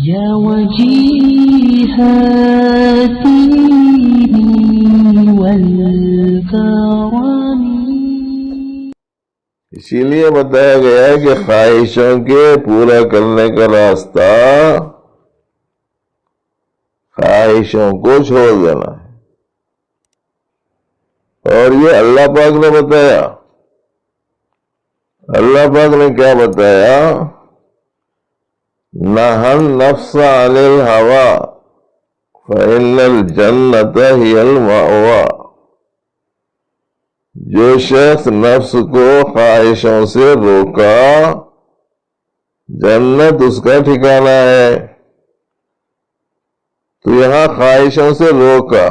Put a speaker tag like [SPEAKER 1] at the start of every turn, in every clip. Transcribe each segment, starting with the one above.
[SPEAKER 1] يا وجيه الدين والكرم.
[SPEAKER 2] اسی لیے بتایا گیا کہ خواہشوں کے پورا کرنے کا راستہ خواہشوں کو چھوڑ دینا ہے. اور یہ اللہ پاک نے بتایا. اللہ پاک نے کیا بتایا؟ نہى النفس عن الهوى فإن الجنة هي المأوى. جو شخص نفس کو خواہشوں سے روکا جنت اس کا ٹھکانہ ہے. تو یہاں خواہشوں سے روکا،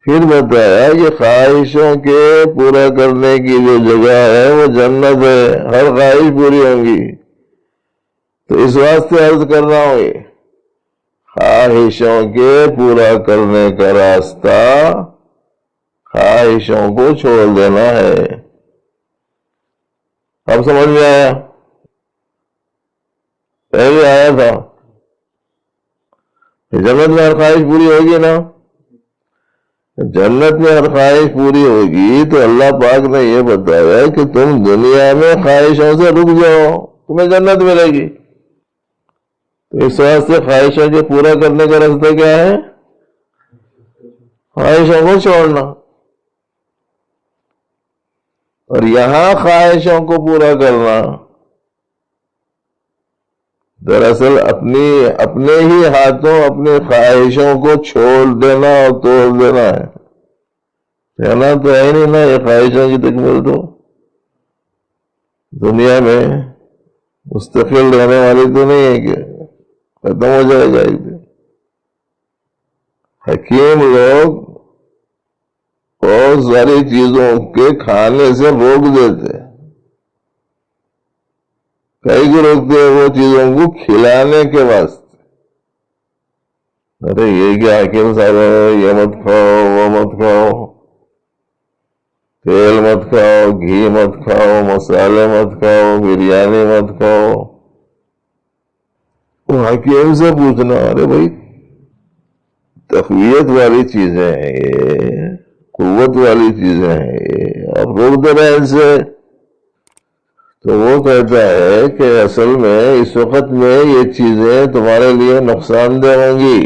[SPEAKER 2] پھر بتایا کہ خواہشوں کے پورا کرنے کی جو جگہ ہے وہ جنت ہے، ہر خواہش پوری ہوں گی. تو اس واسطے عرض کر رہا ہوں یہ خواہشوں کے پورا کرنے کا راستہ خواہشوں کو چھوڑ دینا ہے. اب سمجھ میں آیا؟ پہلے آیا تھا جنت میں ہر خواہش پوری ہوگی نا. جنت میں ہر خواہش پوری ہوگی تو اللہ پاک نے یہ بتایا کہ تم دنیا میں خواہشوں سے رک جاؤ، تمہیں جنت ملے گی. تو اس واسطے خواہشوں کے پورا کرنے کا راستہ کیا ہے؟ خواہشوں کو چھوڑنا. اور یہاں خواہشوں کو پورا کرنا دراصل اپنے ہی ہاتھوں اپنی خواہشوں کو چھوڑ دینا اور توڑ دینا ہے. کہنا تو ہے نہیں نا یہ خواہشوں کی تکمیل تو دنیا میں مستقل رہنے والی تو نہیں ہے کہ ختم ہو جائے گا. حکیم لوگ بہت ساری چیزوں کے کھانے سے روک دیتے. کئی کو روکتے ہیں وہ چیزوں کو کھلانے کے واسطے. ارے یہ کیا حکیم صاحب ہے، یہ مت کھاؤ وہ مت کھاؤ، تیل مت کھاؤ، گھی مت کھاؤ، مسالے مت کھاؤ، بریانی مت کھاؤ. وہ حکیم سے پوچھنا ارے بھائی تقویت والی چیزیں ہیں یہ، قوت والی چیزیں ہیں یہ، آپ روک دے رہے ہیں ان سے. تو وہ کہتا ہے کہ اصل میں اس وقت میں یہ چیزیں تمہارے لیے نقصان دہ ہوں گی،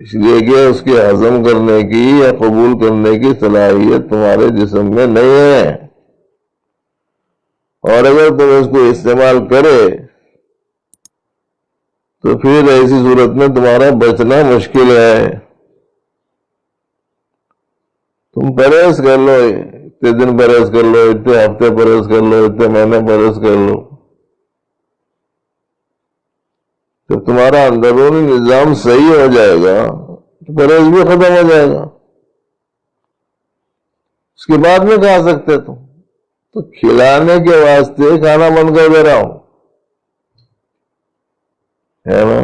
[SPEAKER 2] اس لیے کہ اس کے ہضم کرنے کی یا قبول کرنے کی صلاحیت تمہارے جسم میں نہیں ہے. اور اگر تم اس کو استعمال کرے تو پھر ایسی صورت میں تمہارا بچنا مشکل ہے. تم پرہیز کر لو، اتنے دن پرہیز کر لو، اتنے ہفتے پرہیز کر لو، اتنے مہینے پرہیز کر لو، جب تمہارا اندرونی نظام صحیح ہو جائے گا تو پرہیز بھی ختم ہو جائے گا. اس کے بعد میں کھا سکتے تم. تو کھلانے کے واسطے کھانا بند کر دے رہا ہوں ہے نا.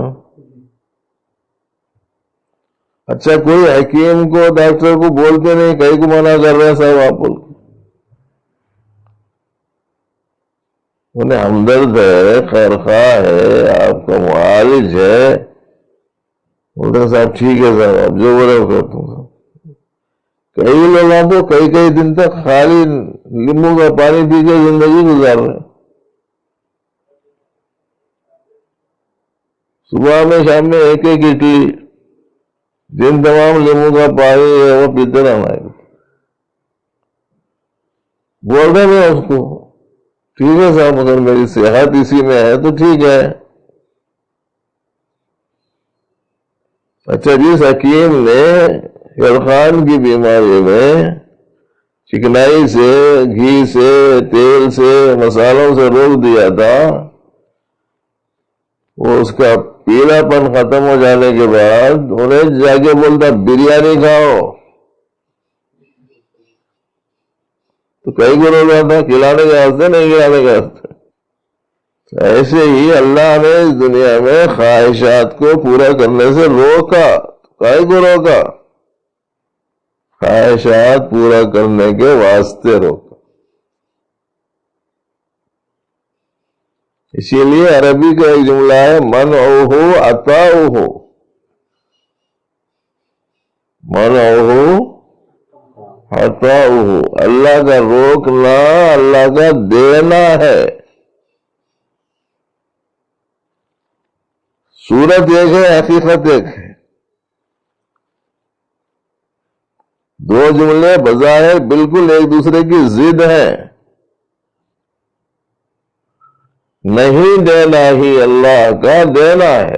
[SPEAKER 2] اچھا کوئی حکیم کو ڈاکٹر کو بولتے نہیں، کئی کو منع کر رہے ہیں صاحب آپ بول. انہیں ہمدرد ہے، خیرخواہ ہے، آپ کا معالج ہے، بولتے ہیں صاحب ٹھیک ہے صاحب آپ جو بولے وہ کرتا ہوں. کئی لوگ تو کئی دن تک خالی لیمو کا پانی پی کے زندگی گزار رہے ہیں. صبح میں شام میں ایک اٹلی، دن تمام لیمو کا پانی ہے وہ پیتے رہنا ہے. بول رہے میں اس کو ٹھیک ہے صاحب اگر میری صحت اسی میں ہے تو ٹھیک ہے. اچھا جس حکیم نے عرفان کی بیماری میں چکنائی سے، گھی سے، تیل سے، مسالوں سے روک دیا تھا، وہ اس کا پیلا پن ختم ہو جانے کے بعد انہیں جا کے بولتا بریانی کھاؤ تو کئی کو روک رہا تھا کھلانے کے واسطے نہیں کھلانے کے واسطے. ایسے ہی اللہ نے اس دنیا میں خواہشات کو پورا کرنے سے روکا. کئی کو روکا؟ خواہشات پورا کرنے کے واسطے روکا. اسی لیے عربی کا ایک جملہ ہے منعہ عطاؤہ، منعہ عطاؤہ، اللہ کا روکنا اللہ کا دینا ہے۔ صورت ایک ہے، حقیقت ایک ہے۔ دو جملے بظاہر بالکل ایک دوسرے کی ضد ہیں۔ نہیں دینا ہی اللہ کا دینا ہے،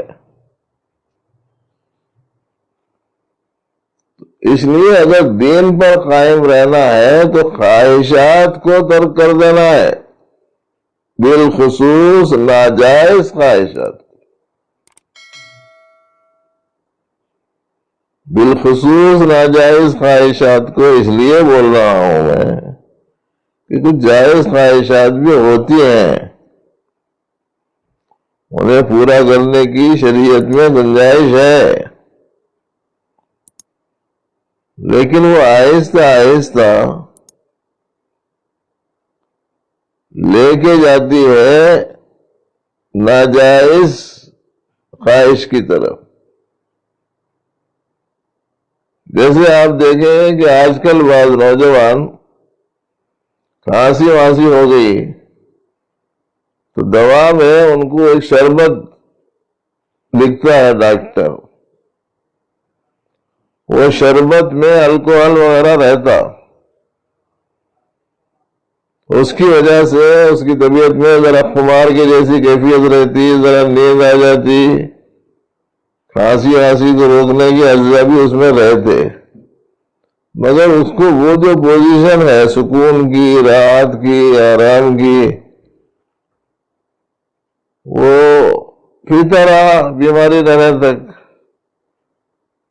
[SPEAKER 2] اس لیے اگر دین پر قائم رہنا ہے تو خواہشات کو ترک کر دینا ہے، بالخصوص ناجائز خواہشات، بالخصوص ناجائز خواہشات کو اس لیے بول رہا ہوں میں کہ کچھ جائز خواہشات بھی ہوتی ہیں، انہیں پورا کرنے کی شریعت میں گنجائش ہے، لیکن وہ آہستہ آہستہ لے کے جاتی ہے ناجائز خواہش کی طرف۔ جیسے آپ دیکھیں کہ آج کل بعض نوجوان کھانسی وانسی ہو گئی تو دوا میں ان کو ایک شربت لکھتا ہے ڈاکٹر، وہ شربت میں الکوہل وغیرہ رہتا، اس کی وجہ سے اس کی طبیعت میں ذرا خمار کی جیسی کیفیت رہتی، ذرا نیند آ جاتی، کھانسی وانسی کو روکنے کے اجزاء بھی اس میں رہتے، مگر اس کو وہ جو پوزیشن ہے سکون کی، راحت کی، آرام کی، وہ پیتا رہا بیماری رہنے تک۔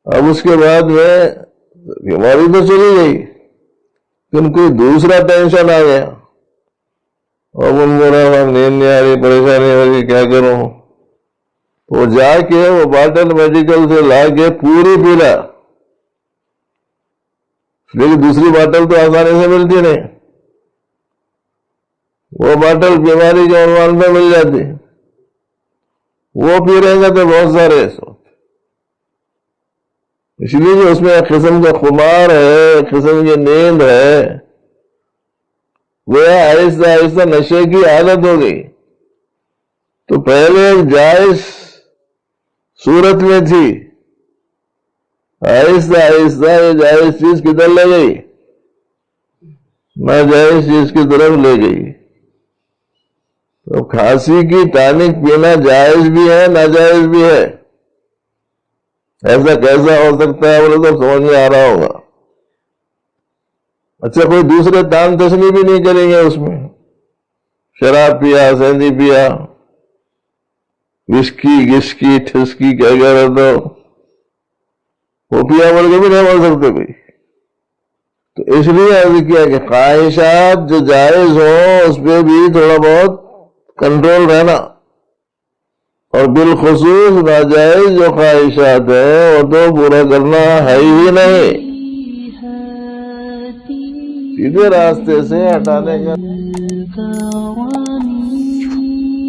[SPEAKER 2] اب اس کے بعد میں بیماری تو چلی گئی، لیکن کوئی دوسرا ٹینشن آ گیا، اور من رہا نیند نہیں آ رہی، پریشانی ہو رہی، کیا کروں؟ وہ جا کے وہ باٹل میڈیکل سے لا کے پوری پیلا، لیکن دوسری باٹل تو آسانی سے ملتی نہیں، وہ باٹل بیماری کے عنوان پہ مل جاتی، وہ پی رہے گا تو بہت سارے اس لیے کہ اس میں ایک قسم کا خمار ہے، ایک قسم کی نیند ہے، وہ آہستہ آہستہ نشے کی عادت ہو گئی۔ تو پہلے جائز صورت میں تھی، آہستہ آہستہ یہ جائز چیز کدھر لے گئی؟ ناجائز چیز کی طرف لے گئی۔ تو کھانسی کی ٹانک پینا جائز بھی ہے، ناجائز بھی ہے، ایسا کیسا ہو سکتا ہے؟ بولے تو سمجھ میں آ رہا ہوگا۔ اچھا، کوئی دوسرے تان تشنی بھی نہیں کریں گے اس میں، شراب پیا، سینڈی پیا، وسکی گسکی ٹھسکی کیا کہہ رہے تو وہ پیا بول کے بھی نہیں بول سکتے بھائی۔ تو اس لیے عرض کیا کہ خواہشات جو جائز ہوں اس پہ بھی تھوڑا بہت کنٹرول رہنا، اور بالخصوص ناجائز جو خواہشات ہیں وہ تو پورا کرنا ہے ہی نہیں، سیدھے راستے سے ہٹانے کا